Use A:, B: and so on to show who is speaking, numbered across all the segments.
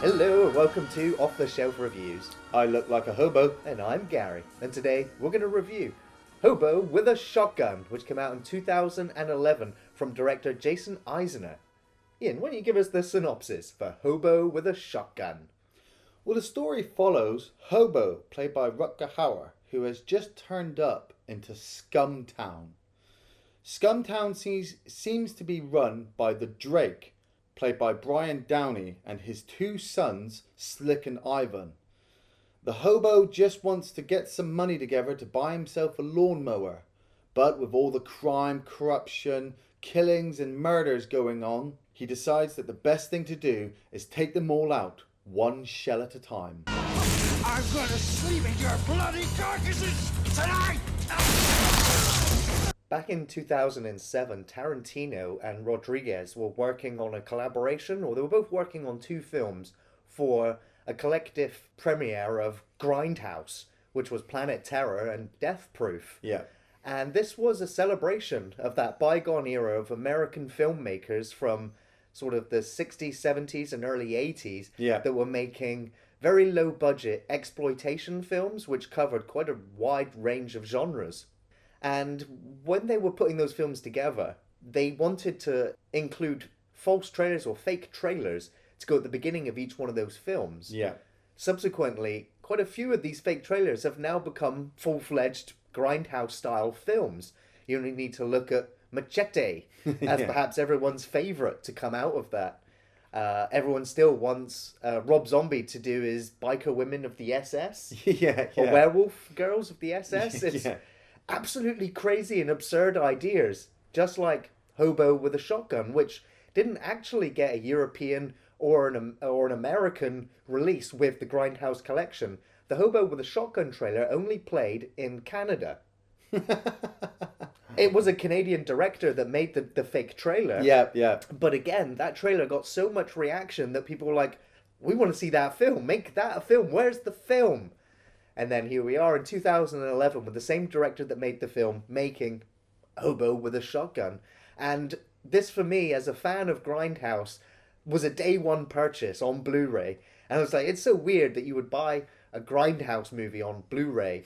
A: Hello and welcome to Off the Shelf Reviews.
B: I look like a hobo.
A: And I'm Gary. And today we're going to review Hobo with a Shotgun, which came out in 2011 from director Jason Eisener. Ian, why don't you give us the synopsis for Hobo with a Shotgun?
B: Well, the story follows Hobo, played by Rutger Hauer, who has just turned up into Scum Town. Scum Town seems to be run by the Drake, played by Downey, and his two sons, Slick and Ivan. The hobo just wants to get some money together to buy himself a lawnmower, but with all the crime, corruption, killings and murders going on, he decides that the best thing to do is take them all out, one shell at a time.
C: I'm gonna sleep in your bloody carcasses tonight!
A: Back in 2007, Tarantino and Rodriguez were working on a collaboration, or they were both working on two films for a collective premiere of Grindhouse, which was Planet Terror and Death Proof.
B: Yeah.
A: And this was a celebration of that bygone era of American filmmakers from sort of the 60s, 70s, and early 80s that were making very low budget exploitation films, which covered quite a wide range of genres. And when they were putting those films together, they wanted to include false trailers or fake trailers to go at the beginning of each one of those films.
B: Yeah.
A: Subsequently, quite a few of these fake trailers have now become full-fledged Grindhouse-style films. You only need to look at Machete as perhaps everyone's favourite to come out of that. Everyone still wants Rob Zombie to do his Biker Women of the SS. Or Werewolf Girls of the SS. It's absolutely crazy and absurd ideas, just like Hobo with a Shotgun, which didn't actually get a European or an American release with the Grindhouse collection. The Hobo with a Shotgun trailer only played in Canada. It was a Canadian director that made the fake trailer.
B: Yeah.
A: But again, that trailer got so much reaction that people were like, we want to see that film. Make that a film. Where's the film? And then here we are in 2011 with the same director that made the film making Hobo with a Shotgun. And this, for me, as a fan of Grindhouse, was a day one purchase on Blu-ray. And I was like, it's so weird that you would buy a Grindhouse movie on Blu-ray.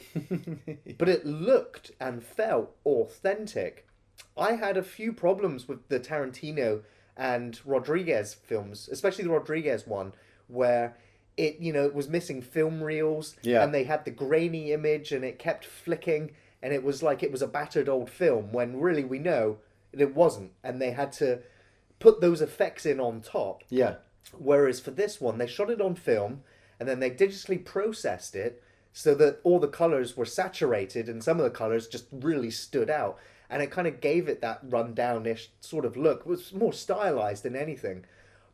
A: But it looked and felt authentic. I had a few problems with the Tarantino and Rodriguez films, especially the Rodriguez one, where it was missing film reels, and they had the grainy image and it kept flicking, and it was like it was a battered old film when really we know it wasn't, and they had to put those effects in on top.
B: Yeah.
A: Whereas for this one, they shot it on film and then they digitally processed it so that all the colours were saturated and some of the colours just really stood out, and it kind of gave it that run-down-ish sort of look. It was more stylised than anything.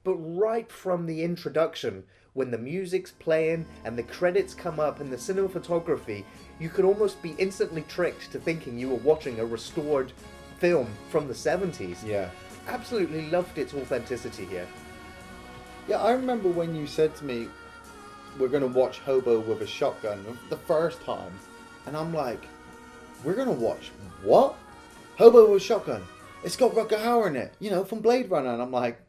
A: But right from the introduction, when the music's playing and the credits come up and the cinematography, you could almost be instantly tricked to thinking you were watching a restored film from the 70s.
B: Yeah.
A: Absolutely loved its authenticity here.
B: Yeah, I remember when you said to me, we're going to watch Hobo with a Shotgun the first time. And I'm like, we're going to watch what? Hobo with a Shotgun. It's got Rutger Hauer in it, from Blade Runner. And I'm like,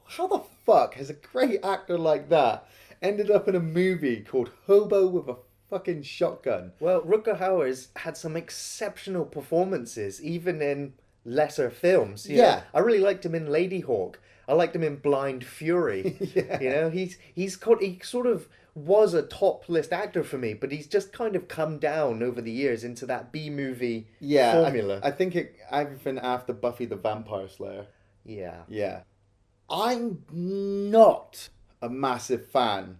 B: how the fuck has a great actor like that ended up in a movie called Hobo with a fucking Shotgun?
A: Well, Rutger Hauer's had some exceptional performances, even in lesser films. You know? I really liked him in Ladyhawke. I liked him in Blind Fury. He sort of was a top list actor for me, but he's just kind of come down over the years into that B-movie formula.
B: I think everything after Buffy the Vampire Slayer. Yeah. I'm not a massive fan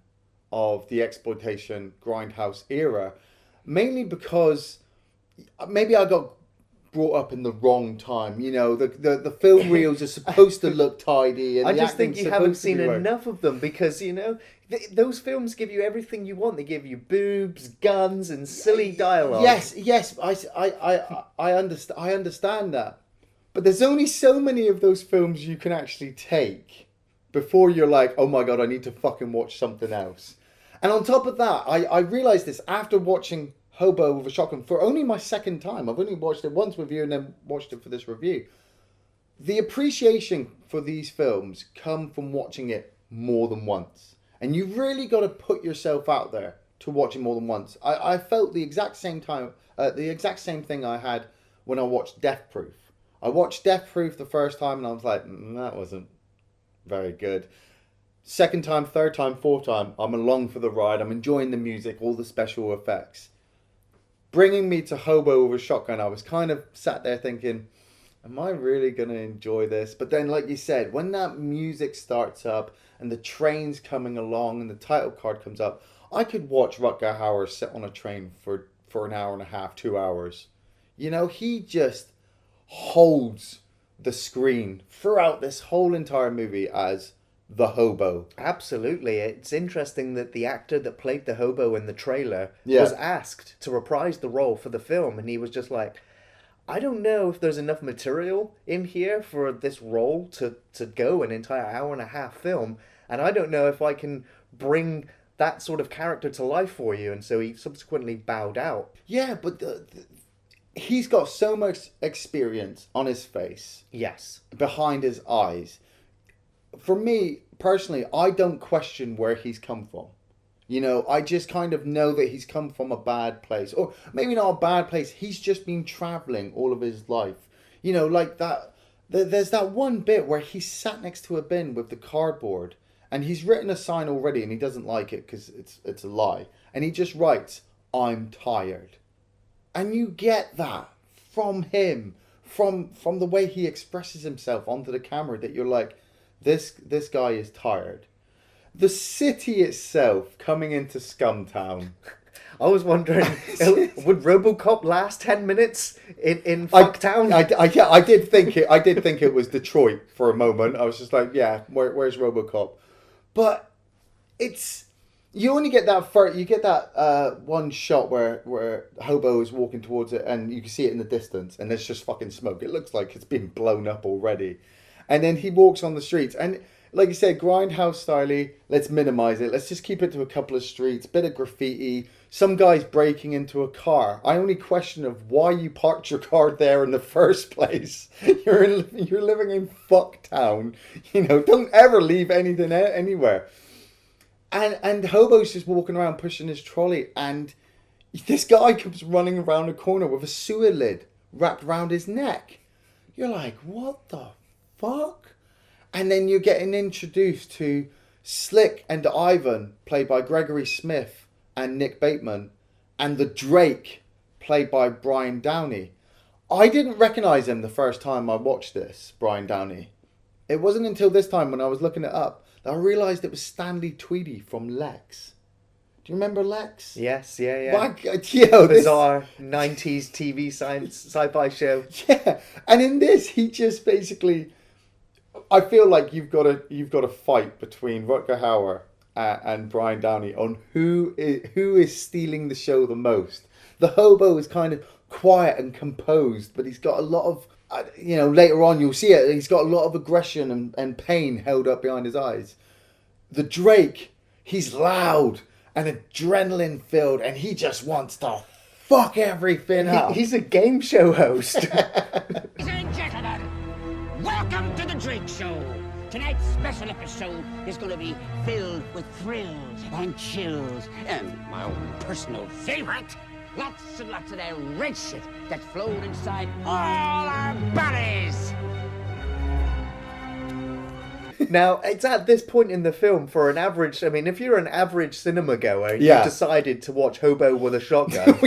B: of the exploitation Grindhouse era, mainly because maybe I got brought up in the wrong time. The film reels are supposed to look tidy, and
A: I just think you haven't seen enough of them because those films give you everything you want. They give you boobs, guns, and silly dialogue.
B: Yes, I understand that. But there's only so many of those films you can actually take before you're like, oh my god, I need to fucking watch something else. And on top of that, I realised this after watching Hobo with a Shotgun for only my second time. I've only watched it once with you and then watched it for this review. The appreciation for these films come from watching it more than once. And you've really got to put yourself out there to watch it more than once. I felt the exact same thing I had when I watched Death Proof. I watched Death Proof the first time and I was like, that wasn't very good. Second time, third time, fourth time, I'm along for the ride. I'm enjoying the music, all the special effects. Bringing me to Hobo with a Shotgun, I was kind of sat there thinking, am I really going to enjoy this? But then, like you said, when that music starts up and the train's coming along and the title card comes up, I could watch Rutger Hauer sit on a train for an hour and a half, 2 hours. You know, he just holds the screen throughout this whole entire movie as the Hobo.
A: Absolutely. It's interesting that the actor that played the Hobo in the trailer
B: Yeah.
A: was asked to reprise the role for the film, and he was just like, I don't know if there's enough material in here for this role to go an entire hour and a half film, and I don't know if I can bring that sort of character to life for you. And so he subsequently bowed out.
B: Yeah, but he's got so much experience on his face,
A: Yes.
B: behind his eyes. For me, personally, I don't question where he's come from. You know, I just kind of know that he's come from a bad place. Or maybe not a bad place, he's just been travelling all of his life. You know, like that. There's that one bit where he's sat next to a bin with the cardboard. And he's written a sign already and he doesn't like it because it's a lie. And he just writes, I'm tired. And you get that from him. From the way he expresses himself onto the camera, that you're like, this guy is tired. The city itself coming into Scum Town.
A: I was wondering, would RoboCop last 10 minutes in Fucktown?
B: I did think it was Detroit for a moment. I was just like, yeah, where's RoboCop? But you only get that one shot where Hobo is walking towards it and you can see it in the distance and there's just fucking smoke. It looks like it's been blown up already. And then he walks on the streets and, like you said, Grindhouse style, let's minimize it. Let's just keep it to a couple of streets, bit of graffiti, some guys breaking into a car. I only question of why you parked your car there in the first place. You're living in Fucktown. You know, don't ever leave anything anywhere. And Hobo's just walking around pushing his trolley, and this guy comes running around the corner with a sewer lid wrapped around his neck. You're like, what the fuck? And then you're getting introduced to Slick and Ivan, played by Gregory Smith and Nick Bateman, and the Drake, played by Brian Downey. I didn't recognise him the first time I watched this, Brian Downey. It wasn't until this time when I was looking it up that I realised it was Stanley Tweedy from Lex. Do you remember Lex?
A: Yes, yeah.
B: Bizarre
A: 90s TV sci-fi show.
B: Yeah, and in this, he just basically... I feel like you've got a fight between Rutger Hauer and Brian Downey on who is stealing the show the most. The Hobo is kind of quiet and composed, but he's got a lot of, later on you'll see it, he's got a lot of aggression and pain held up behind his eyes. The Drake, he's loud and adrenaline filled and he just wants to fuck everything up.
A: He's a game show host.
C: Ladies and gentlemen, welcome to the Drake Show. Tonight's special episode is going to be filled with thrills and chills and my own personal favorite, lots and lots of that red shit that flowed inside all our bodies.
A: Now, it's at this point in the film for an average... I mean, if you're an average cinema goer,
B: Yeah.
A: you've decided to watch Hobo with a shotgun,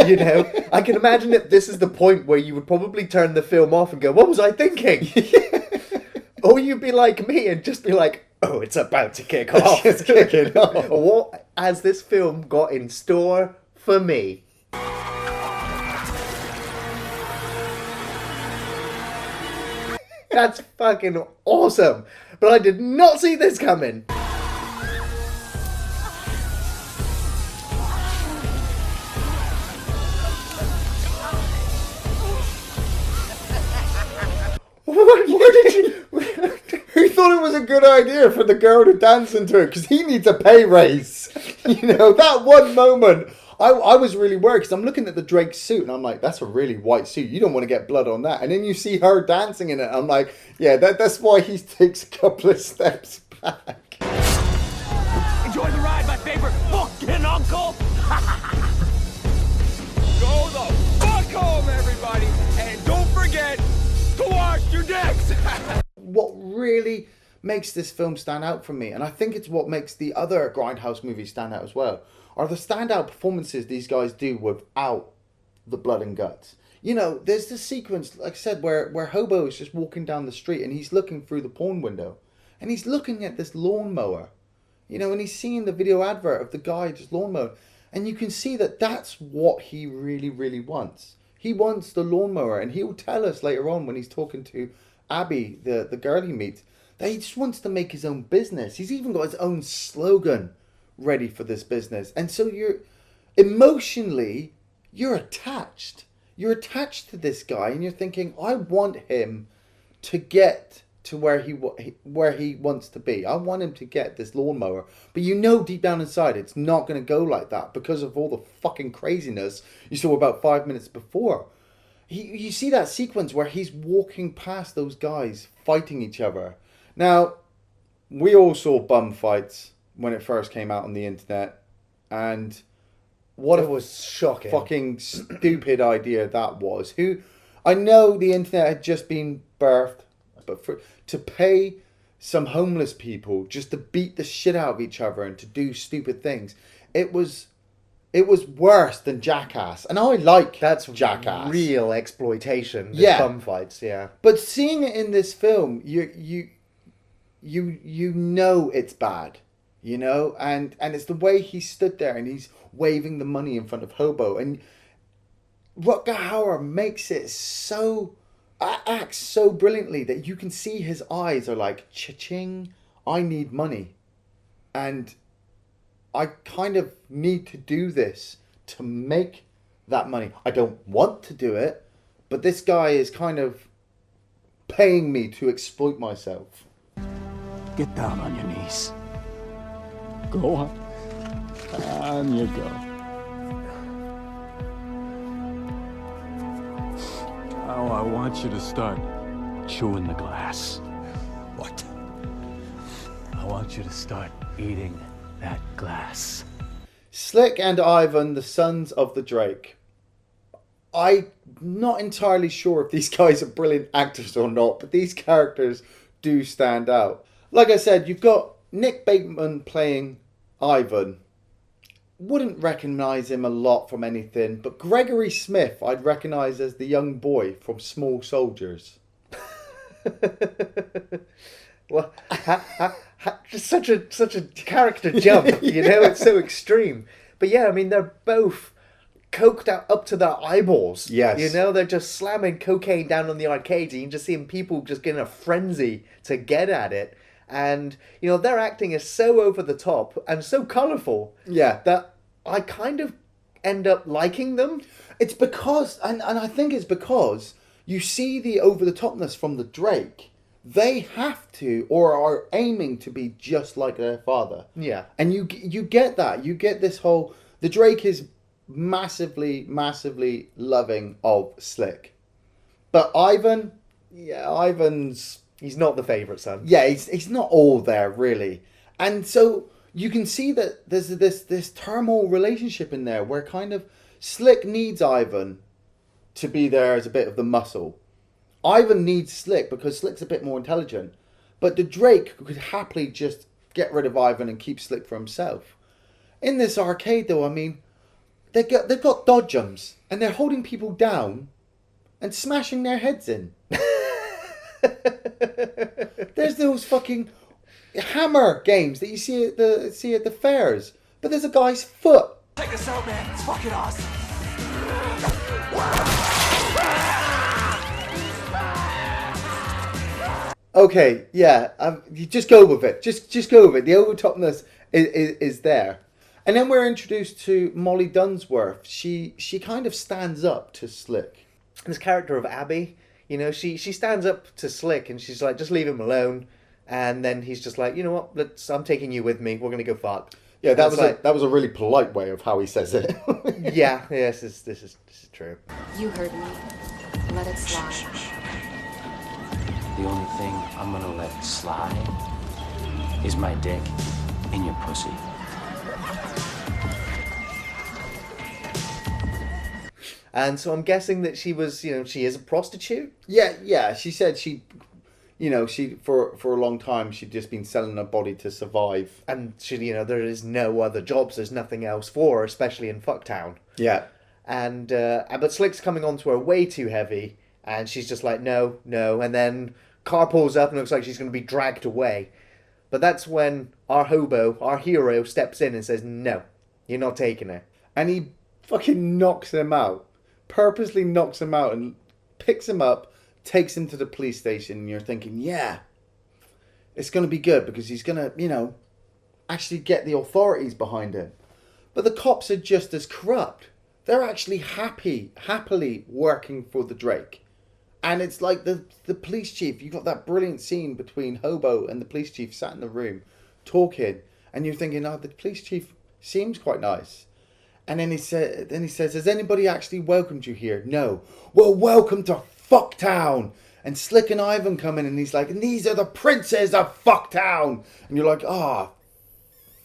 A: you know, I can imagine that this is the point where you would probably turn the film off and go, what was I thinking? Or you'd be like me and just be like, oh, it's about to kick off.
B: It's kicking off.
A: What has this film got in store for me? That's fucking awesome. But I did not see this coming. Where did you...
B: Who thought it was a good idea for the girl to dance into it? Because he needs a pay raise. You know, that one moment, I was really worried because I'm looking at the Drake suit and I'm like, that's a really white suit. You don't want to get blood on that. And then you see her dancing in it. I'm like, yeah, that's why he takes a couple of steps back.
D: favorite fucking uncle? Go the fuck home, everybody, and don't forget to wash your dicks.
B: What really makes this film stand out for me, and I think it's what makes the other Grindhouse movies stand out as well, are the standout performances these guys do without the blood and guts. You know, there's this sequence, like I said, where Hobo is just walking down the street and he's looking through the porn window and he's looking at this lawnmower, you know, and he's seeing the video advert of the guy just lawnmower, and you can see that that's what he really, really wants. He wants the lawnmower, and he'll tell us later on when he's talking to Abby, the girl he meets, that he just wants to make his own business. He's even got his own slogan ready for this business. And so you're emotionally, you're attached. You're attached to this guy, and you're thinking, I want him to get to where he wants to be. I want him to get this lawnmower. But you know deep down inside it's not going to go like that because of all the fucking craziness you saw about 5 minutes before. You see that sequence where he's walking past those guys fighting each other. Now, we all saw bum fights when it first came out on the internet, and what
A: it was shocking,
B: fucking stupid idea that was. I know the internet had just been birthed, but to pay some homeless people just to beat the shit out of each other and to do stupid things, it was worse than Jackass, and I like Jackass.
A: Real exploitation.
B: Yeah,
A: bum fights. Yeah,
B: but seeing it in this film, you know it's bad. You know, and it's the way he stood there and he's waving the money in front of Hobo. And Rutger Hauer makes it acts so brilliantly that you can see his eyes are like, cha-ching, I need money. And I kind of need to do this to make that money. I don't want to do it, but this guy is kind of paying me to exploit myself.
D: Get down on your knees. Go on. On you go. Now I want you to start chewing the glass. What? I want you to start eating that glass.
B: Slick and Ivan, the sons of the Drake. I'm not entirely sure if these guys are brilliant actors or not, but these characters do stand out. Like I said, you've got Nick Bateman playing Ivan. Wouldn't recognise him a lot from anything, but Gregory Smith I'd recognise as the young boy from Small Soldiers.
A: Well, just such a character jump, you know, it's so extreme. But yeah, I mean, they're both coked out up to their eyeballs.
B: Yes.
A: You know, they're just slamming cocaine down on the arcades, and you can just see people just getting a frenzy to get at it. And, you know, their acting is so over the top and so colourful,
B: yeah,
A: that I kind of end up liking them.
B: It's because, and I think it's because you see the over-the-topness from the Drake. They have to, or are aiming to be just like their father.
A: Yeah.
B: And you get that. You get this whole, the Drake is massively, massively loving of Slick. But Ivan, yeah, Ivan's...
A: He's not the favourite son.
B: Yeah, he's not all there, really. And so you can see that there's this turmoil relationship in there where kind of Slick needs Ivan to be there as a bit of the muscle. Ivan needs Slick because Slick's a bit more intelligent. But the Drake could happily just get rid of Ivan and keep Slick for himself. In this arcade, though, I mean, they've got dodgems and they're holding people down and smashing their heads in. There's those fucking hammer games that you see at the fairs, but there's a guy's foot.
D: Check this out, man. It's fucking awesome.
B: Okay, yeah, you just go with it. Just go with it. The overtopness is there. And then we're introduced to Molly Dunsworth. She kind of stands up to Slick.
A: This character of Abby, you know, she stands up to Slick and she's like, just leave him alone. And then he's just like, you know what, I'm taking you with me. We're going to go fuck.
B: Yeah, that was a really polite way of how he says it.
A: Yeah, yes, this is true.
E: You heard me. Let it slide.
F: The only thing I'm gonna let slide is my dick in your pussy.
A: And so I'm guessing that she was, she is a prostitute.
B: Yeah. She said she for a long time she'd just been selling her body to survive.
A: And there is no other jobs. There's nothing else for her, especially in Fucktown.
B: Yeah.
A: And but Slick's coming on to her way too heavy, and she's just like, no. And then car pulls up and looks like she's going to be dragged away. But that's when our hobo, our hero, steps in and says, no, you're not taking her.
B: And he fucking knocks him out. Purposely knocks him out and picks him up, takes him to the police station. And you're thinking, yeah, it's going to be good because he's going to, actually get the authorities behind him. But the cops are just as corrupt. They're actually happily working for the Drake. And it's like the police chief, you got that brilliant scene between Hobo and the police chief sat in the room talking, and you're thinking, oh, the police chief seems quite nice. And then he says, has anybody actually welcomed you here? No. Well, welcome to Fucktown. And Slick and Ivan come in and he's like, and these are the princes of Fucktown. And you're like, ah,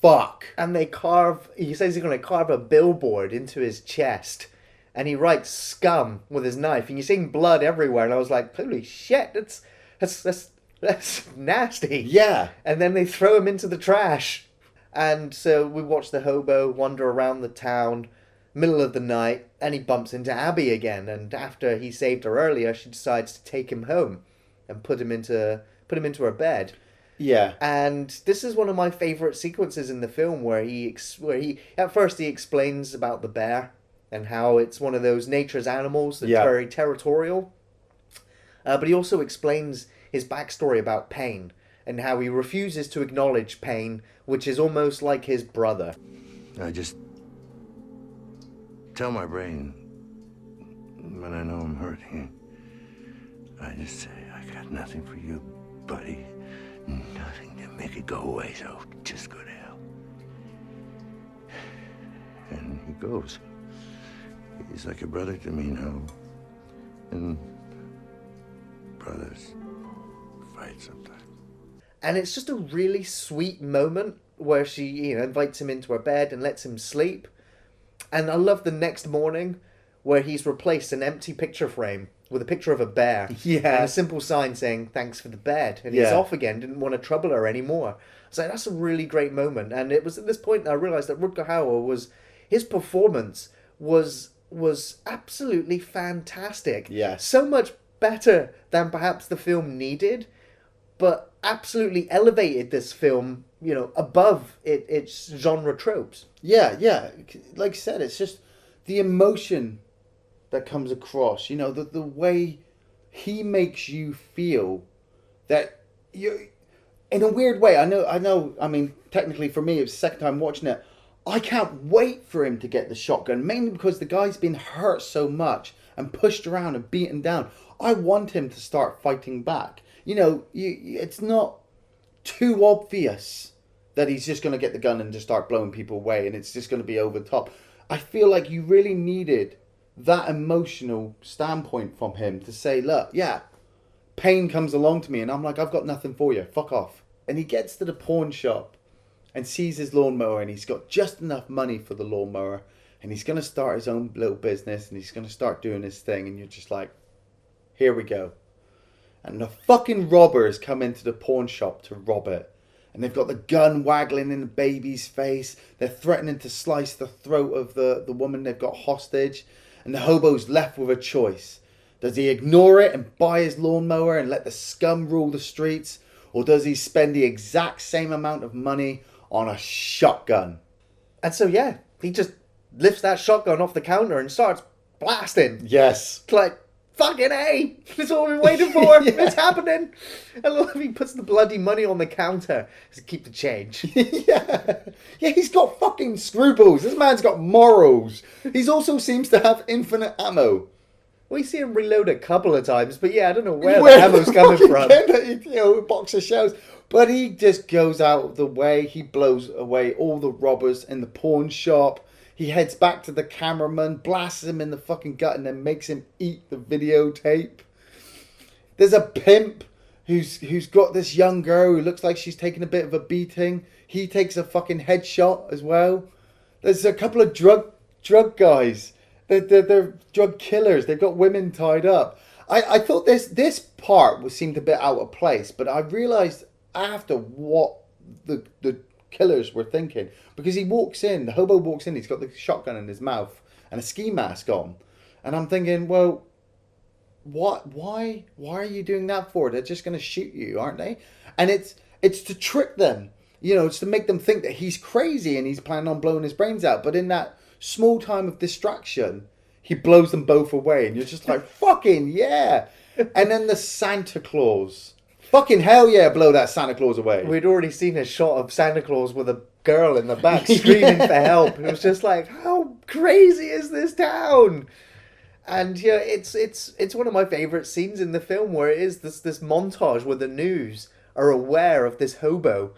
B: fuck.
A: And he says he's going to carve a billboard into his chest. And he writes scum with his knife. And you're seeing blood everywhere. And I was like, holy shit, that's nasty.
B: Yeah.
A: And then they throw him into the trash. And so we watch the hobo wander around the town, middle of the night, and he bumps into Abby again. And after he saved her earlier, she decides to take him home and put him into her bed.
B: Yeah.
A: And this is one of my favourite sequences in the film where he at first he explains about the bear and how it's one of those nature's animals that's very territorial. But he also explains his backstory about pain and how he refuses to acknowledge pain, which is almost like his brother.
G: I just tell my brain when I know I'm hurting. I just say, I got nothing for you, buddy. Nothing to make it go away, so just go to hell. And he goes. He's like a brother to me now. And brothers fight sometimes.
A: And it's just a really sweet moment where she, invites him into her bed and lets him sleep. And I love the next morning where he's replaced an empty picture frame with a picture of a bear.
B: Yeah.
A: And a simple sign saying, thanks for the bed. And he's off again, didn't want to trouble her anymore. So that's a really great moment. And it was at this point that I realised that Rutger Hauer his performance was absolutely fantastic.
B: Yes.
A: So much better than perhaps the film needed, but absolutely elevated this film, above its genre tropes.
B: Yeah. Like I said, it's just the emotion that comes across, the way he makes you feel that you, in a weird way, I know, I mean, technically for me, it was the second time watching it, I can't wait for him to get the shotgun, mainly because the guy's been hurt so much and pushed around and beaten down. I want him to start fighting back. It's not too obvious that he's just going to get the gun and just start blowing people away and it's just going to be over the top. I feel like you really needed that emotional standpoint from him to say, look, yeah, pain comes along to me and I'm like, I've got nothing for you, fuck off. And he gets to the pawn shop and sees his lawnmower and he's got just enough money for the lawnmower and he's going to start his own little business and he's going to start doing his thing, and you're just like, here we go. And the fucking robbers come into the pawn shop to rob it. And they've got the gun waggling in the baby's face. They're threatening to slice the throat of the woman they've got hostage. And the hobo's left with a choice. Does he ignore it and buy his lawnmower and let the scum rule the streets? Or does he spend the exact same amount of money on a shotgun?
A: And so, he just lifts that shotgun off the counter and starts blasting.
B: Yes.
A: It's like, fucking A! That's what we've been waiting for! It's happening! I love he puts the bloody money on the counter to keep the change.
B: Yeah, he's got fucking scruples. This man's got morals. He also seems to have infinite ammo.
A: We see him reload a couple of times, but I don't know where the ammo's coming from.
B: A box of shells. But he just goes out of the way. He blows away all the robbers in the pawn shop. He heads back to the cameraman, blasts him in the fucking gut, and then makes him eat the videotape. There's a pimp who's got this young girl who looks like she's taking a bit of a beating. He takes a fucking headshot as well. There's a couple of drug guys, They're drug killers. They've got women tied up. I thought this part seemed a bit out of place, but I realised after what the killers were thinking, because he walks in, the hobo walks in, he's got the shotgun in his mouth and a ski mask on, and I'm thinking, well, why are you doing that for? They're just going to shoot you, aren't they? And it's to trick them, you know, it's to make them think that he's crazy and he's planning on blowing his brains out. But in that small time of distraction, he blows them both away, and you're just like, fucking yeah. And then the Santa Claus, fucking hell yeah, blow that Santa Claus away.
A: We'd already seen a shot of Santa Claus with a girl in the back screaming for help. It was just like, how crazy is this town? And yeah, it's one of my favourite scenes in the film, where it is this montage where the news are aware of this hobo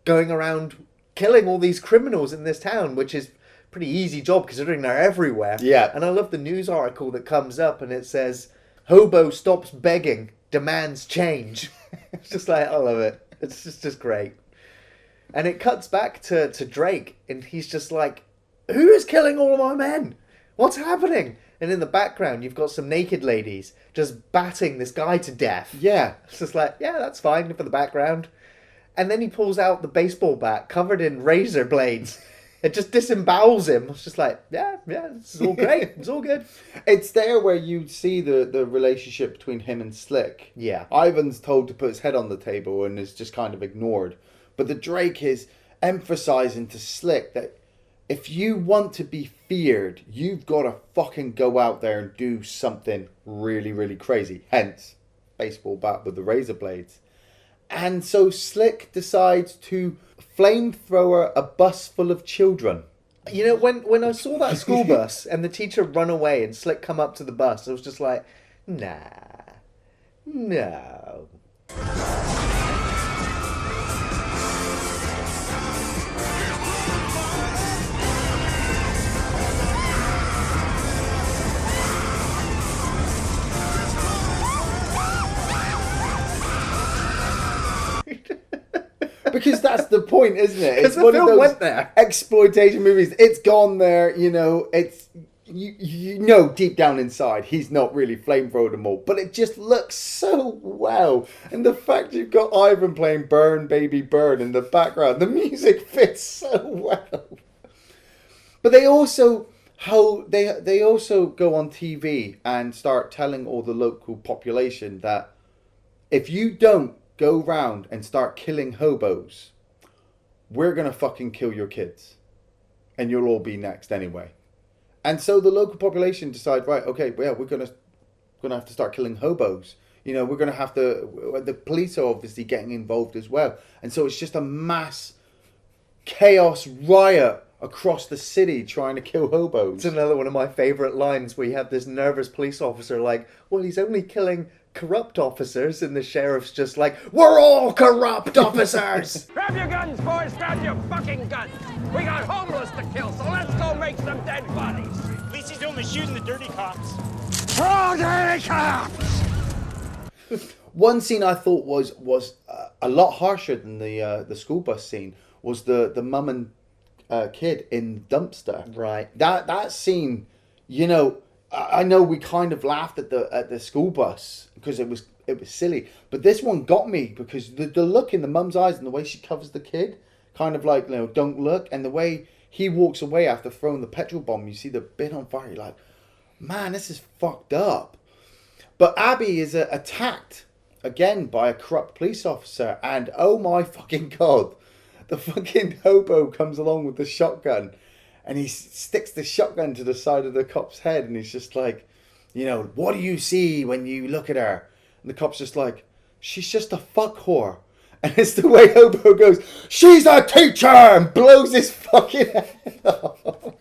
A: going around killing all these criminals in this town, which is pretty easy job considering they're everywhere.
B: Yeah.
A: And I love the news article that comes up and it says, "Hobo stops begging, demands change." It's just like, I love it. It's just great. And it cuts back to Drake, and he's just like, who is killing all my men? What's happening? And in the background, you've got some naked ladies just batting this guy to death.
B: Yeah.
A: It's just like, yeah, that's fine for the background. And then he pulls out the baseball bat covered in razor blades. It just disembowels him. It's just like, yeah, this is all great. It's all good.
B: It's there where you see the relationship between him and Slick.
A: Yeah.
B: Ivan's told to put his head on the table and is just kind of ignored. But the Drake is emphasizing to Slick that if you want to be feared, you've got to fucking go out there and do something really, really crazy. Hence, baseball bat with the razor blades. And so Slick decides to flamethrower a bus full of children.
A: You know, when I saw that school bus and the teacher run away and Slick come up to the bus, I was just like, nah, no.
B: Because that's the point, isn't it?
A: It's one of those went there.
B: Exploitation movies. It's gone there, you know. It's you know deep down inside he's not really flamethrowed them all, but it just looks so well. And the fact you've got Ivan playing "Burn Baby Burn" in the background, the music fits so well. But they also they also go on TV and start telling all the local population that if you don't go round and start killing hobos, we're going to fucking kill your kids. And you'll all be next anyway. And so the local population decide, right, okay, well, we're going to have to start killing hobos. You know, we're going to have to... The police are obviously getting involved as well. And so it's just a mass chaos riot across the city trying to kill hobos.
A: It's another one of my favourite lines where you have this nervous police officer like, well, he's only killing corrupt officers, and the sheriff's just like, we're all corrupt officers!
H: Grab your guns, boys! Grab your fucking guns! We got homeless to kill, so let's go make some dead bodies!
I: At least he's only shooting the dirty cops.
H: Oh, dirty cops!
B: One scene I thought was a lot harsher than the school bus scene was the mum and kid in the dumpster.
A: Right.
B: That scene, you know, I know we kind of laughed at the school bus because it was silly, but this one got me because the look in the mum's eyes and the way she covers the kid, kind of like, you know, don't look, and the way he walks away after throwing the petrol bomb, you see the bin on fire, you're like, man, this is fucked up. But Abby is attacked again by a corrupt police officer, and oh my fucking god, the fucking hobo comes along with the shotgun. And he sticks the shotgun to the side of the cop's head, and he's just like, you know, what do you see when you look at her? And the cop's just like, she's just a fuck whore. And it's the way Hobo goes, she's a teacher, and blows his fucking head off.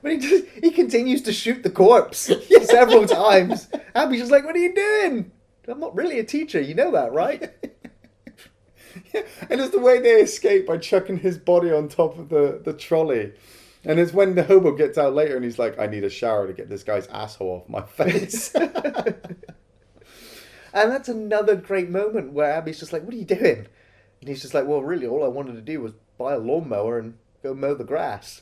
A: But he continues to shoot the corpse several times. Abby's just like, what are you doing? I'm not really a teacher, you know that, right?
B: Yeah. And it's the way they escape by chucking his body on top of the trolley. And it's when the hobo gets out later and he's like, I need a shower to get this guy's asshole off my face.
A: And that's another great moment where Abby's just like, what are you doing? And he's just like, well, really, all I wanted to do was buy a lawnmower and go mow the grass.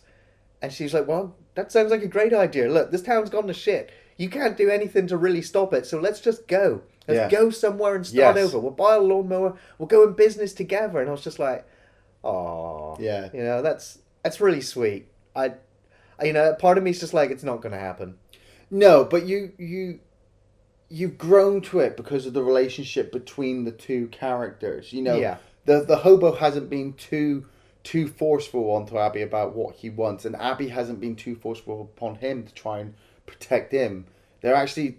A: And she's like, well, that sounds like a great idea. Look, this town's gone to shit. You can't do anything to really stop it, so let's just go. Let's go somewhere and start over. We'll buy a lawnmower. We'll go in business together. And I was just like, oh,
B: yeah.
A: You know, that's really sweet. You know, part of me is just like, it's not going to happen.
B: No, but you've grown to it because of the relationship between the two characters. You know, the hobo hasn't been too forceful onto Abby about what he wants, and Abby hasn't been too forceful upon him to try and protect him. They're actually,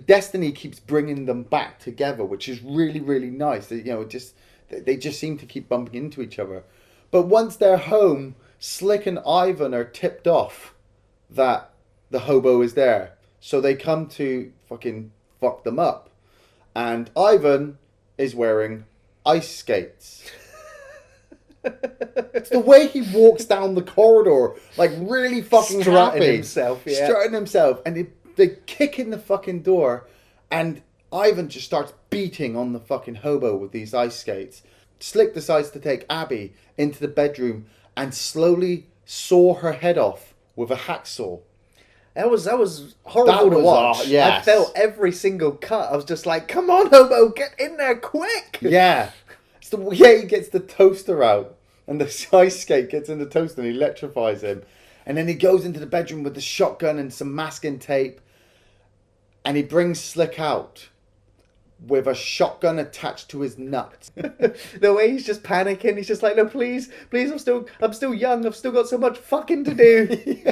B: destiny keeps bringing them back together, which is really, really nice. You know, they just seem to keep bumping into each other. But once they're home, Slick and Ivan are tipped off that the hobo is there. So they come to fucking fuck them up. And Ivan is wearing ice skates. It's the way he walks down the corridor, like really fucking
A: strutting
B: happy.
A: Strutting
B: himself. And they kick in the fucking door, and Ivan just starts beating on the fucking hobo with these ice skates. Slick decides to take Abby into the bedroom and slowly saw her head off with a hacksaw.
A: That was horrible to watch.
B: Yes.
A: I felt every single cut. I was just like, come on, hobo, get in there quick.
B: Yeah. It's the way he gets the toaster out, and the ice skate gets in the toaster and electrifies him. And then he goes into the bedroom with the shotgun and some masking tape, and he brings Slick out with a shotgun attached to his nut.
A: The way he's just panicking, he's just like, no, please, I'm still young, I've still got so much fucking to do.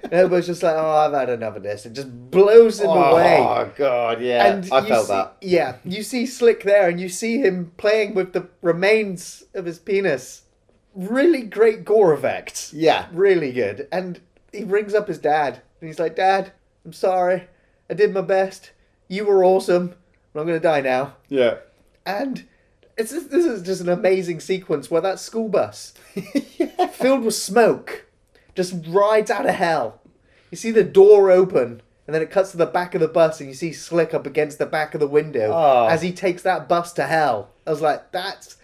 A: And Hobo's just like, oh, I've had enough of this. It just blows him away.
B: Oh, God, yeah. And I felt that.
A: Yeah, you see Slick there, and you see him playing with the remains of his penis. Really great gore effects.
B: Yeah.
A: Really good. And he rings up his dad, and he's like, Dad, I'm sorry. I did my best. You were awesome. I'm going to die now.
B: Yeah.
A: And this is just an amazing sequence where that school bus, filled with smoke, just rides out of hell. You see the door open, and then it cuts to the back of the bus, and you see Slick up against the back of the window as he takes that bus to hell. I was like, that's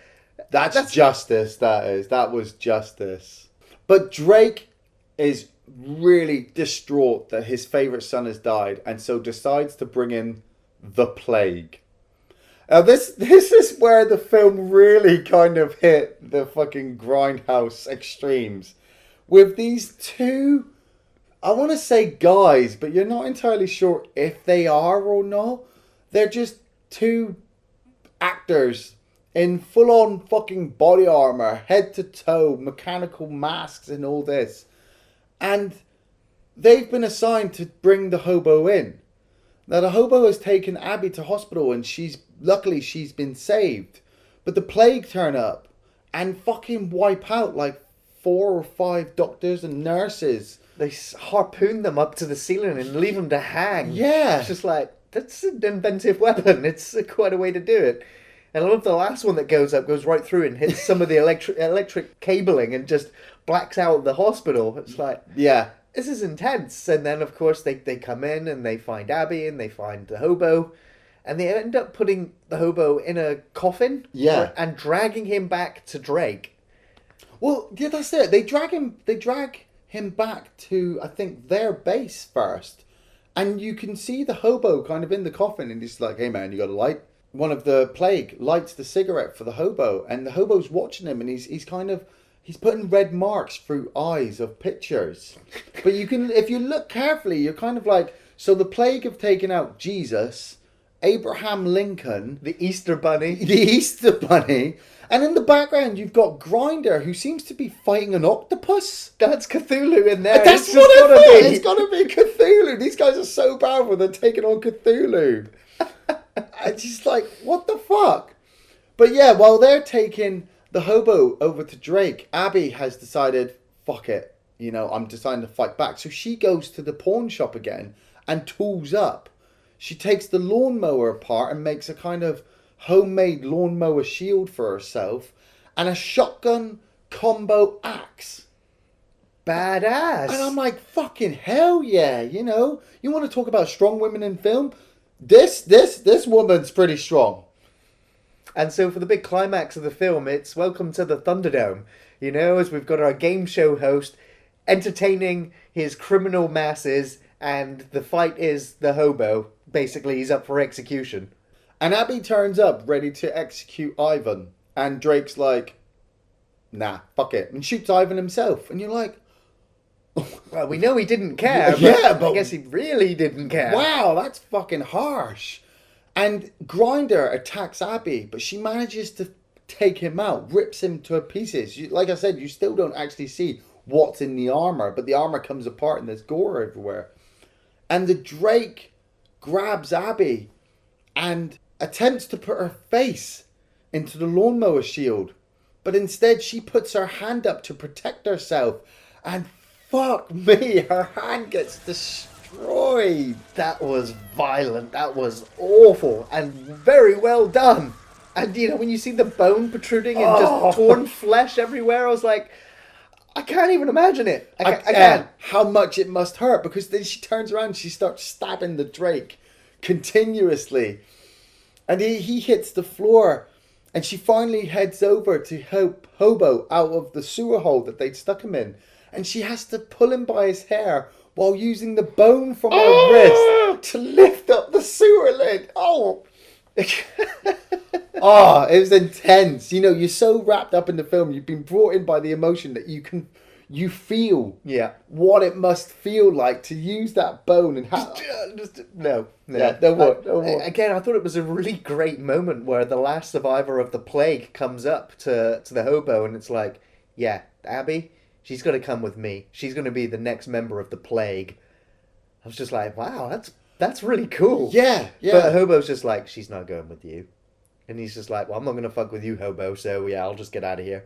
B: justice, that is. That was justice. But Drake is really distraught that his favourite son has died, and so decides to bring in the plague. Now this is where the film really kind of hit the fucking Grindhouse extremes. With these two, I want to say guys, but you're not entirely sure if they are or not. They're just two actors in full-on fucking body armour, head to toe, mechanical masks and all this. And they've been assigned to bring the hobo in. Now, the hobo has taken Abby to hospital, and luckily she's been saved. But the plague turn up and fucking wipe out like 4 or 5 doctors and nurses.
A: They harpoon them up to the ceiling and leave them to hang.
B: Yeah.
A: It's just like, that's an inventive weapon. It's quite a way to do it. And I love the last one that goes up, goes right through and hits some of the electric cabling and just blacks out the hospital. It's like,
B: yeah,
A: this is intense. And then, of course, they come in and they find Abby and they find the hobo. And they end up putting the hobo in a coffin.
B: Yeah.
A: And dragging him back to Drake.
B: Well, yeah, that's it. They drag him back to, I think, their base first. And you can see the hobo kind of in the coffin. And he's like, hey, man, you got a light? One of the plague lights the cigarette for the hobo. And the hobo's watching him. And he's putting red marks through eyes of pictures. But you can, if you look carefully, you're kind of like, so the plague have taken out Jesus, Abraham Lincoln,
A: the Easter Bunny,
B: and in the background you've got Grinder, who seems to be fighting an octopus.
A: That's Cthulhu in there.
B: That's what it is. It's got to be Cthulhu. These guys are so powerful. They're taking on Cthulhu. It's just like, what the fuck? But yeah, while they're taking the hobo over to Drake, Abby has decided, fuck it. You know, I'm deciding to fight back. So she goes to the pawn shop again and tools up. She takes the lawnmower apart and makes a kind of homemade lawnmower shield for herself and a shotgun combo axe.
A: Badass.
B: And I'm like, fucking hell yeah, you know. You want to talk about strong women in film? This woman's pretty strong.
A: And so for the big climax of the film, it's welcome to the Thunderdome. You know, as we've got our game show host entertaining his criminal masses, and the fight is the hobo. Basically, he's up for execution.
B: And Abby turns up ready to execute Ivan. And Drake's like, nah, fuck it. And shoots Ivan himself. And you're like...
A: Well, we know he didn't care,
B: but
A: I guess he really didn't care.
B: Wow, that's fucking harsh. And Grinder attacks Abby, but she manages to take him out, rips him to pieces. Like I said, you still don't actually see what's in the armor, but the armor comes apart and there's gore everywhere. And the Drake grabs Abby and attempts to put her face into the lawnmower shield, but instead she puts her hand up to protect herself, and fuck me, her hand gets destroyed.
A: That was violent. That was awful and very well done. And you know, when you see the bone protruding and just torn flesh everywhere, I was like, I can't even imagine it. I can't.
B: How much it must hurt, because then she turns around and she starts stabbing the Drake continuously. And he hits the floor, and she finally heads over to help Hobo out of the sewer hole that they'd stuck him in. And she has to pull him by his hair while using the bone from her wrist to lift up the sewer lid. Oh, it was intense. You know, you're so wrapped up in the film, you've been brought in by the emotion that you feel what it must feel like to use that bone and how...
A: No
B: more.
A: Again, I thought it was a really great moment where the last survivor of the plague comes up to the hobo, and it's like, yeah, Abby, she's going to come with me. She's going to be the next member of the plague. I was just like, wow, that's really cool.
B: Yeah.
A: But Hobo's just like, she's not going with you. And he's just like, well, I'm not going to fuck with you, Hobo, so yeah, I'll just get out of here.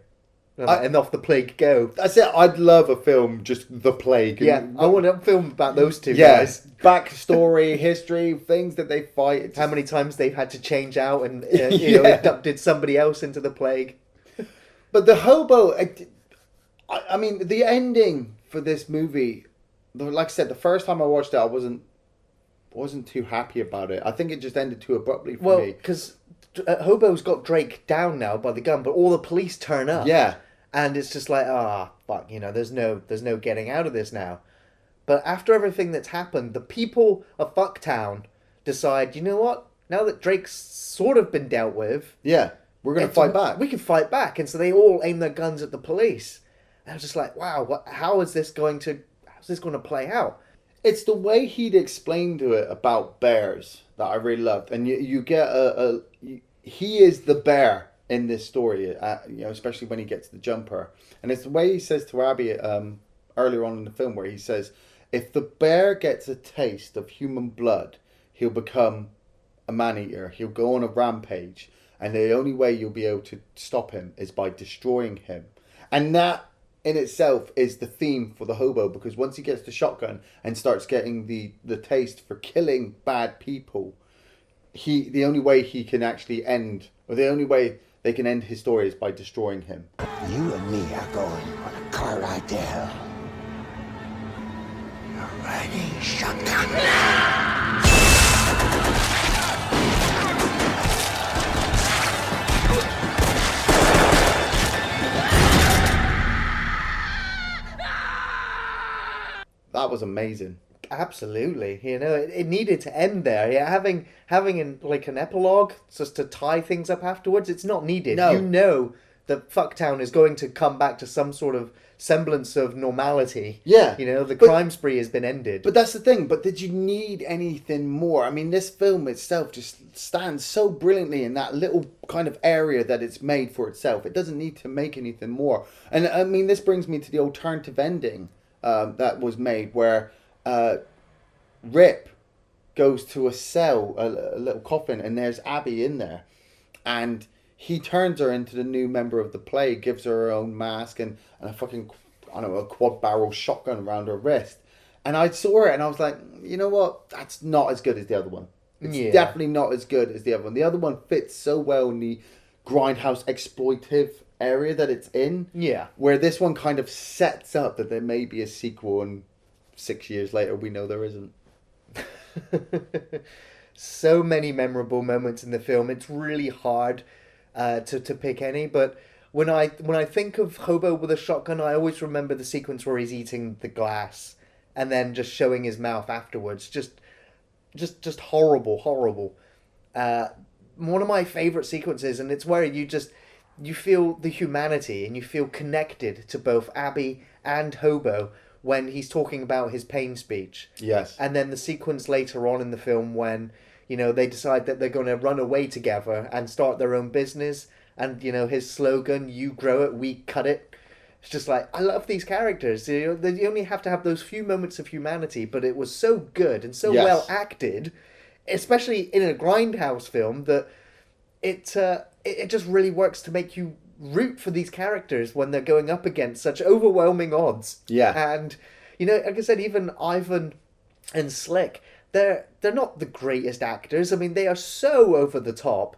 A: And off the plague go.
B: That's it. I'd love a film, just The Plague.
A: Yeah, I want a film about those two guys.
B: Backstory, history, things that they fight.
A: How many times they've had to change out and you know, inducted somebody else into the plague.
B: But the hobo, I mean, the ending for this movie, like I said, the first time I watched it, I wasn't too happy about it. I think it just ended too abruptly for me.
A: Well, because Hobo's got Drake down now by the gun, but all the police turn up.
B: Yeah.
A: And it's just like, fuck, you know, there's no getting out of this now. But after everything that's happened, the people of Fucktown decide, you know what? Now that Drake's sort of been dealt with...
B: Yeah, we're going to fight back.
A: We can fight back. And so they all aim their guns at the police. And I was just like, wow, how's this going to play out?
B: It's the way he'd explained to it about bears that I really loved. And you get he is the bear in this story, you know, especially when he gets the jumper. And it's the way he says to Abby earlier on in the film, where he says, if the bear gets a taste of human blood, he'll become a man-eater. He'll go on a rampage. And the only way you'll be able to stop him is by destroying him. And that in itself is the theme for the hobo, because once he gets the shotgun and starts getting the taste for killing bad people, the only way he can actually end, or the only way they can end his story, is by destroying him.
C: You and me are going on a car ride to hell. You're riding shotgun.
B: That was amazing.
A: Absolutely, you know, it needed to end there. Yeah, having an epilogue just to tie things up afterwards, it's not needed.
B: No.
A: You know that Fucktown is going to come back to some sort of semblance of normality.
B: Yeah,
A: you know, the crime spree has been ended.
B: But that's the thing. But did you need anything more? I mean, this film itself just stands so brilliantly in that little kind of area that it's made for itself. It doesn't need to make anything more. And I mean, this brings me to the alternative ending that was made, where Rip goes to a cell, a little coffin, and there's Abby in there, and he turns her into the new member of the plague, gives her own mask and a fucking, I don't know, a quad barrel shotgun around her wrist. And I saw it and I was like, you know what? That's not as good as the other one. It's definitely not as good as the other one. The other one fits so well in the Grindhouse exploitive area that it's in.
A: Yeah.
B: Where this one kind of sets up that there may be a sequel, and 6 years later we know there isn't.
A: So many memorable moments in the film. It's really hard to pick any, but when I think of Hobo with a shotgun, I always remember the sequence where he's eating the glass and then just showing his mouth afterwards. Just horrible. One of my favorite sequences, and it's where you feel the humanity and you feel connected to both Abby and Hobo when he's talking about his pain speech.
B: Yes.
A: And then the sequence later on in the film when, they decide that they're going to run away together and start their own business. And, his slogan, "You grow it, we cut it." It's just like, I love these characters. They only have to have those few moments of humanity, but it was so good and so well acted, especially in a Grindhouse film, that it just really works to make you root for these characters when they're going up against such overwhelming odds.
B: Yeah.
A: And, like I said, even Ivan and Slick, they're not the greatest actors. I mean, they are so over the top,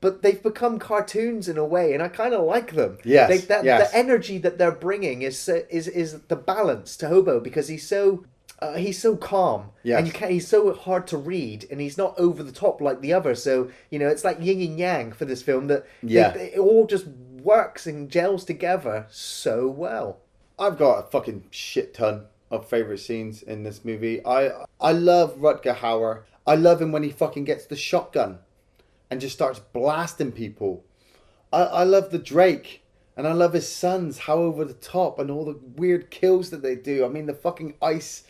A: but they've become cartoons in a way, and I kind of like them.
B: Yes,
A: The energy that they're bringing is the balance to Hobo, because he's so calm,
B: yes.
A: and he's so hard to read, and he's not over the top like the others. So it's like yin and yang for this film, that it all just works and gels together so well.
B: I've got a fucking shit ton of favourite scenes in this movie. I love Rutger Hauer. I love him when he fucking gets the shotgun and just starts blasting people. I love the Drake, and I love his sons, how over the top, and all the weird kills that they do. I mean, the fucking ice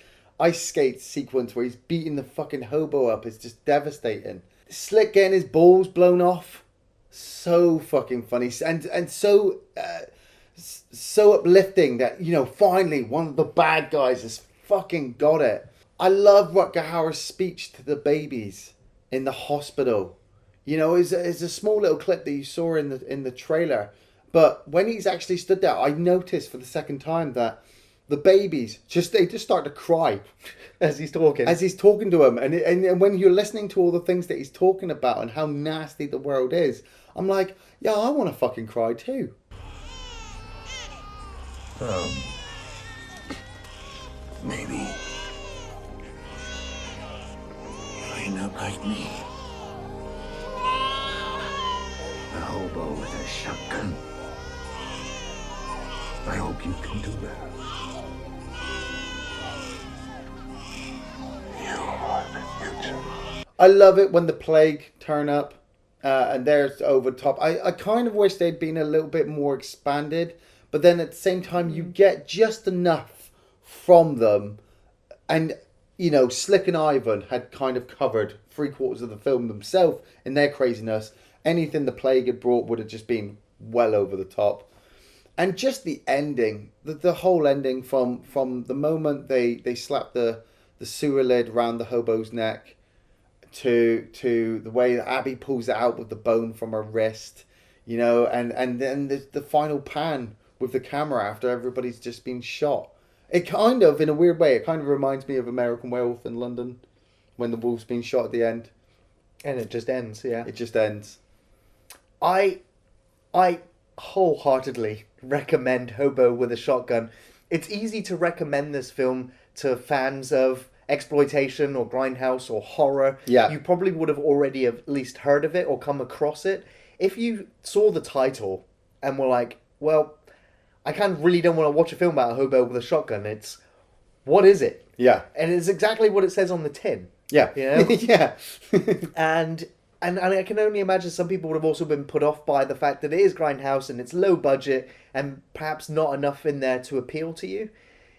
B: skate sequence where he's beating the fucking Hobo up is just devastating. Slick getting his balls blown off, so fucking funny, and so uplifting that, finally one of the bad guys has fucking got it. I love Rutger Hauer's speech to the babies in the hospital. It's a small little clip that you saw in the trailer, but when he's actually stood there, I noticed for the second time that the babies just start to cry
A: as he's talking
B: to them, and when you're listening to all the things that he's talking about and how nasty the world is, I'm like, yeah, I want to fucking cry too.
G: Maybe you'll end up like me. A hobo with a shotgun. I hope you can do that. You are the future.
B: I love it when the plague turn up and they're over top. I kind of wish they'd been a little bit more expanded, but then at the same time you get just enough from them. And, Slick and Ivan had kind of covered 3/4 of the film themselves in their craziness. Anything the plague had brought would have just been well over the top. And just the ending, the whole ending from the moment they slap the sewer lid around the hobo's neck to the way that Abby pulls it out with the bone from her wrist, and then the final pan with the camera after everybody's just been shot. It kind of, in a weird way, it kind of reminds me of American Werewolf in London when the wolf's been shot at the end.
A: And it just ends, yeah.
B: It just ends.
A: I wholeheartedly recommend Hobo with a Shotgun. It's easy to recommend this film to fans of exploitation or Grindhouse or horror.
B: Yeah.
A: You probably would have already at least heard of it or come across it. If you saw the title and were like, well, I really don't want to watch a film about a hobo with a shotgun. It's, what is it?
B: Yeah.
A: And it's exactly what it says on the tin.
B: Yeah.
A: Yeah. And I can only imagine some people would have also been put off by the fact that it is Grindhouse and it's low budget and perhaps not enough in there to appeal to you.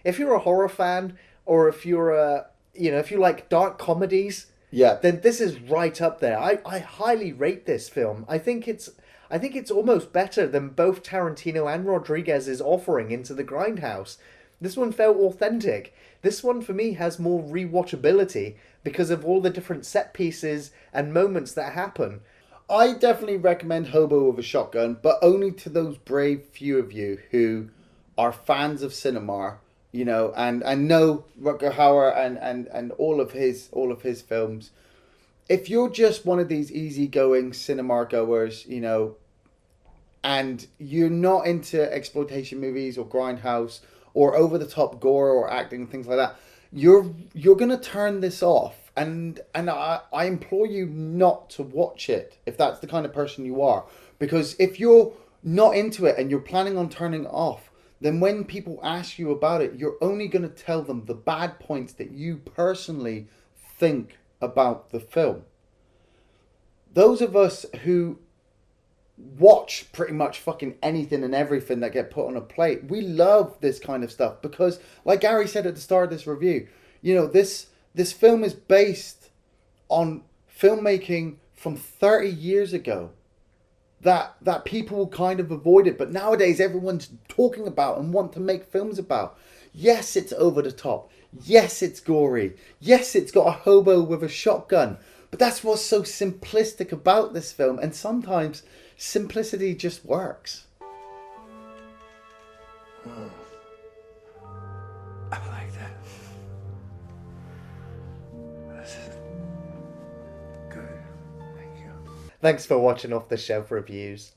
A: If you're a horror fan, or if you're if you like dark comedies, then this is right up there. I highly rate this film. I think it's almost better than both Tarantino and Rodriguez's offering into the Grindhouse. This one felt authentic. This one, for me, has more rewatchability because of all the different set pieces and moments that happen.
B: I definitely recommend Hobo with a Shotgun, but only to those brave few of you who are fans of cinema, and know Rutger Hauer and all of his films. If you're just one of these easygoing cinema goers, and you're not into exploitation movies or Grindhouse or over the top gore or acting and things like that, you're gonna turn this off, and I implore you not to watch it if that's the kind of person you are, because if you're not into it and you're planning on turning it off, then when people ask you about it, you're only going to tell them the bad points that you personally think about the film. Those of us who watch pretty much fucking anything and everything that get put on a plate, we love this kind of stuff because, like Gary said at the start of this review, you know, this film is based on filmmaking from 30 years ago that people kind of avoided, but nowadays everyone's talking about and want to make films about. Yes, it's over the top. Yes, it's gory. Yes, it's got a hobo with a shotgun. But that's what's so simplistic about this film, and sometimes simplicity just works.
G: I like that. This is good. Thank you.
A: Thanks for watching Off the Shelf Reviews.